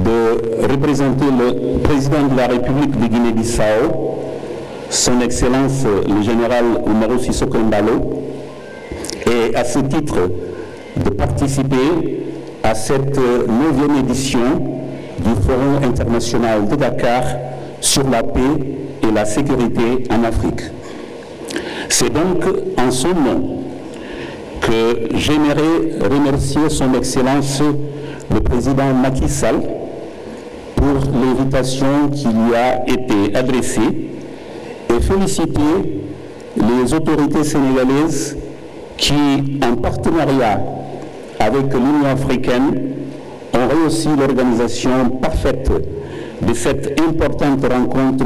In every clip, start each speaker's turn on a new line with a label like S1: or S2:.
S1: de représenter le président de la République de Guinée-Bissau, son Excellence le général Umaru Sissoco Embalo, et à ce titre de participer à cette 9e édition du Forum international de Dakar sur la paix et la sécurité en Afrique. C'est donc en son nom que j'aimerais remercier son Excellence le président Macky Sall pour l'invitation qui lui a été adressée et féliciter les autorités sénégalaises qui, en partenariat avec l'Union africaine, ont réussi l'organisation parfaite de cette importante rencontre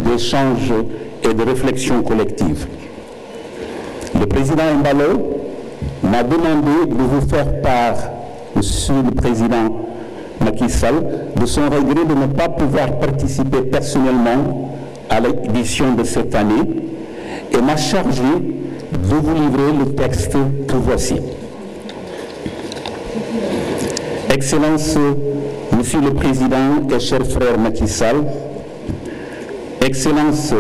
S1: d'échange et de réflexion collective. Le président Embalo m'a demandé de vous faire part, Monsieur le Président Macky Sall, de son regret de ne pas pouvoir participer personnellement à l'édition de cette année et m'a chargé de vous livrer le texte que voici. Excellence, Monsieur le Président et cher frère Macky Sall, Excellence,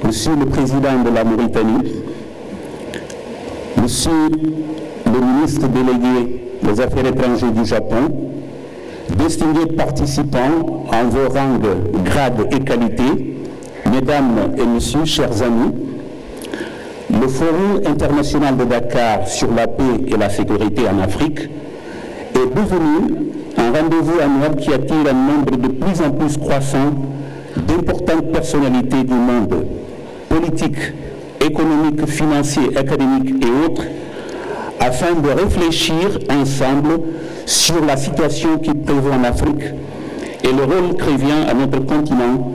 S1: Monsieur le Président de la Mauritanie, Monsieur le ministre délégué des Affaires étrangères du Japon, distingués participants en vos rangs, grades et qualités, Mesdames et Messieurs, chers amis, le Forum international de Dakar sur la paix et la sécurité en Afrique est devenu un rendez-vous annuel qui attire un nombre de plus en plus croissant d'importantes personnalités du monde, politique, économique, financier, académique et autres, afin de réfléchir ensemble sur la situation qui prévaut en Afrique et le rôle qui revient à notre continent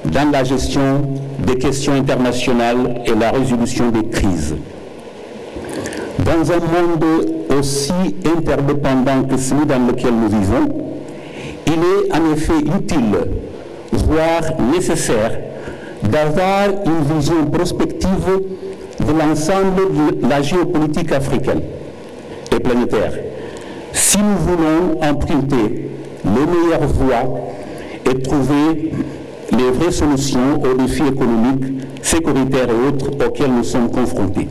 S1: dans la gestion des questions internationales et la résolution des crises. Dans un monde aussi interdépendant que celui dans lequel nous vivons, il est en effet utile, voire nécessaire, d'avoir une vision prospective de l'ensemble de la géopolitique africaine et planétaire, si nous voulons emprunter les meilleures voies et trouver les vraies solutions aux défis économiques, sécuritaires et autres auxquels nous sommes confrontés.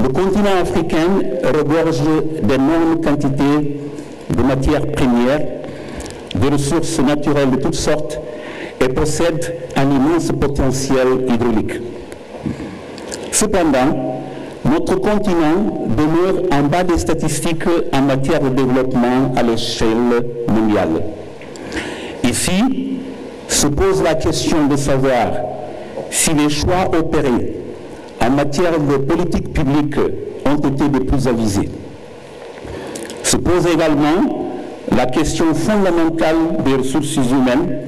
S1: Le continent africain regorge d'énormes quantités de matières premières, de ressources naturelles de toutes sortes et possède un immense potentiel hydraulique. Cependant, notre continent demeure en bas des statistiques en matière de développement à l'échelle mondiale. Ici, se pose la question de savoir si les choix opérés en matière de politique publique ont été les plus avisés. Se pose également la question fondamentale des ressources humaines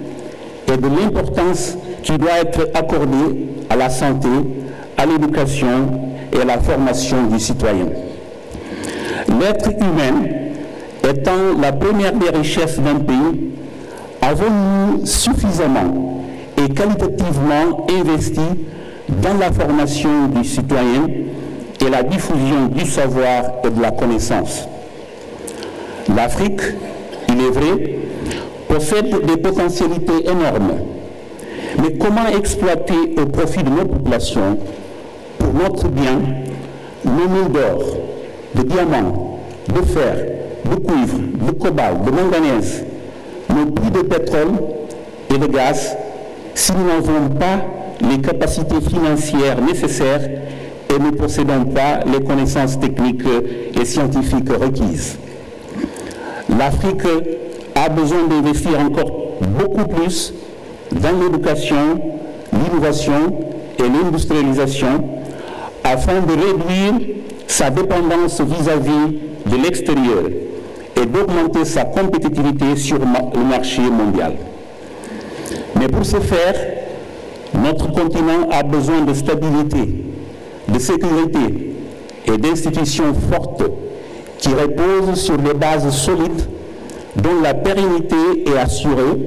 S1: et de l'importance qui doit être accordée à la santé, à l'éducation et à la formation du citoyen. L'être humain étant la première des richesses d'un pays, avons-nous suffisamment et qualitativement investi dans la formation du citoyen et la diffusion du savoir et de la connaissance? L'Afrique, il est vrai, possède des potentialités énormes. Mais comment exploiter au profit de nos populations, pour notre bien, nos mines d'or, de diamants, de fer, de cuivre, de cobalt, de manganèse, nos puits de pétrole et de gaz, si nous n'avons pas les capacités financières nécessaires et ne possédons pas les connaissances techniques et scientifiques requises? L'Afrique a besoin d'investir encore beaucoup plus dans l'éducation, l'innovation et l'industrialisation afin de réduire sa dépendance vis-à-vis de l'extérieur et d'augmenter sa compétitivité sur le marché mondial. Mais pour ce faire, notre continent a besoin de stabilité, de sécurité et d'institutions fortes qui reposent sur des bases solides dont la pérennité est assurée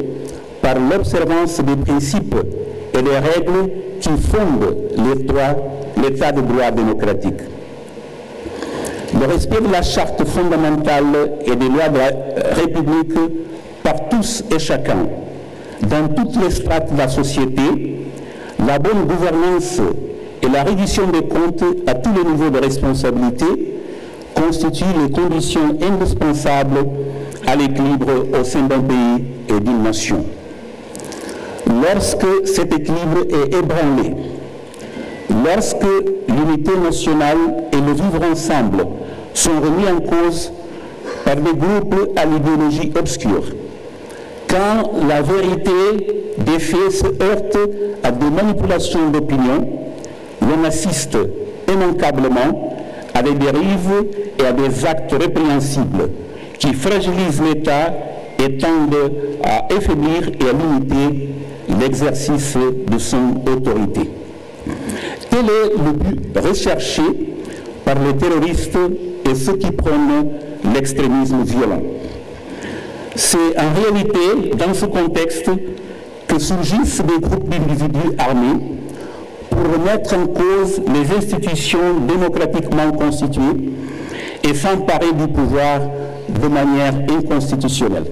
S1: par l'observance des principes et des règles qui fondent l'état de droit démocratique. Le respect de la charte fondamentale et des lois de la République par tous et chacun, dans toutes les strates de la société, la bonne gouvernance et la reddition des comptes à tous les niveaux de responsabilité constituent les conditions indispensables à l'équilibre au sein d'un pays et d'une nation. Lorsque cet équilibre est ébranlé, lorsque l'unité nationale et le vivre ensemble sont remis en cause par des groupes à l'idéologie obscure, quand la vérité des faits se heurte à des manipulations d'opinion, l'on assiste immanquablement à des dérives et à des actes répréhensibles qui fragilisent l'État et tendent à affaiblir et à limiter l'exercice de son autorité. Tel est le but recherché par les terroristes et ceux qui prônent l'extrémisme violent. C'est en réalité dans ce contexte que surgissent des groupes d'individus armés pour remettre en cause les institutions démocratiquement constituées et s'emparer du pouvoir de manière inconstitutionnelle.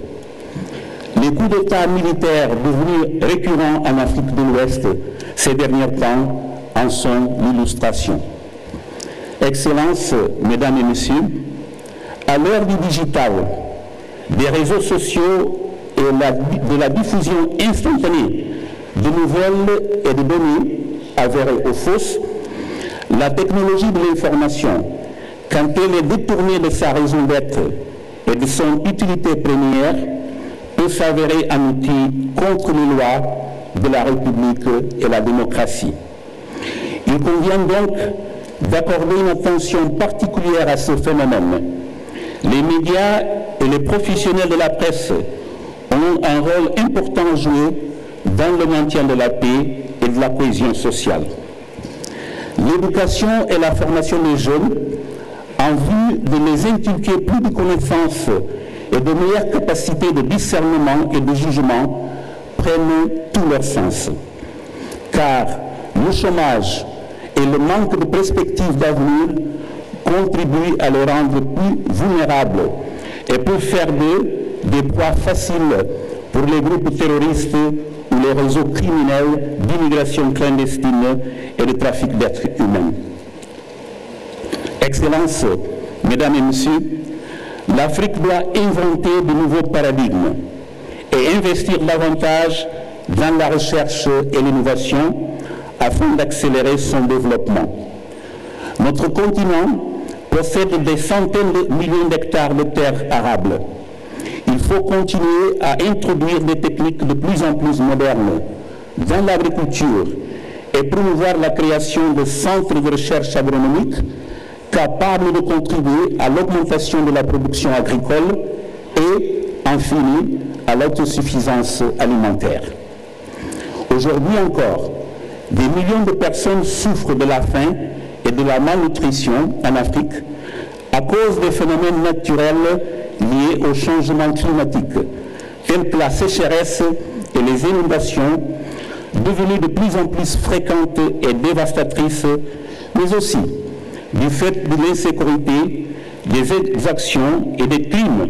S1: Les coups d'État militaires devenus récurrents en Afrique de l'Ouest ces derniers temps en sont l'illustration. Excellences, Mesdames et Messieurs, à l'heure du digital, des réseaux sociaux et de la diffusion instantanée de nouvelles et de données avérées ou fausses, la technologie de l'information, quand elle est détournée de sa raison d'être et de son utilité première, peut s'avérer un outil contre les lois de la République et la démocratie. Il convient donc d'accorder une attention particulière à ce phénomène. Les médias et les professionnels de la presse ont un rôle important à jouer dans le maintien de la paix et de la cohésion sociale. L'éducation et la formation des jeunes, en vue de les inculquer plus de connaissances et de meilleures capacités de discernement et de jugement, prennent tout leur sens. Car le chômage et le manque de perspectives d'avenir contribuent à les rendre plus vulnérables et peuvent faire d'eux des proies faciles pour les groupes terroristes ou les réseaux criminels d'immigration clandestine et de trafic d'êtres humains. Excellences, Mesdames et Messieurs, l'Afrique doit inventer de nouveaux paradigmes et investir davantage dans la recherche et l'innovation afin d'accélérer son développement. Notre continent possède des centaines de millions d'hectares de terres arables. Il faut continuer à introduire des techniques de plus en plus modernes dans l'agriculture et promouvoir la création de centres de recherche agronomique capables de contribuer à l'augmentation de la production agricole et, en fine, à l'autosuffisance alimentaire. Aujourd'hui encore, des millions de personnes souffrent de la faim et de la malnutrition en Afrique à cause des phénomènes naturels liés au changement climatique, tels que la sécheresse et les inondations, devenues de plus en plus fréquentes et dévastatrices, mais aussi du fait de l'insécurité, des exactions et des crimes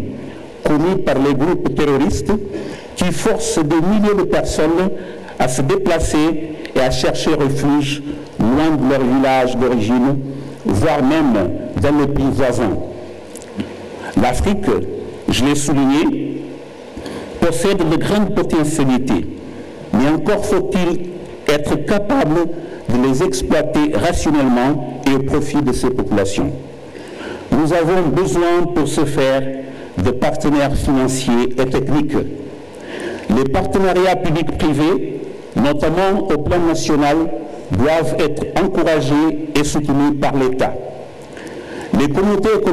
S1: commis par les groupes terroristes qui forcent des milliers de personnes à se déplacer et à chercher refuge loin de leur village d'origine, voire même dans les pays voisins. L'Afrique, je l'ai souligné, possède de grandes potentialités, mais encore faut-il être capable de les exploiter rationnellement et au profit de ces populations. Nous avons besoin pour ce faire de partenaires financiers et techniques. Les partenariats publics-privés, notamment au plan national, doivent être encouragés et soutenus par l'État. Les communautés économiques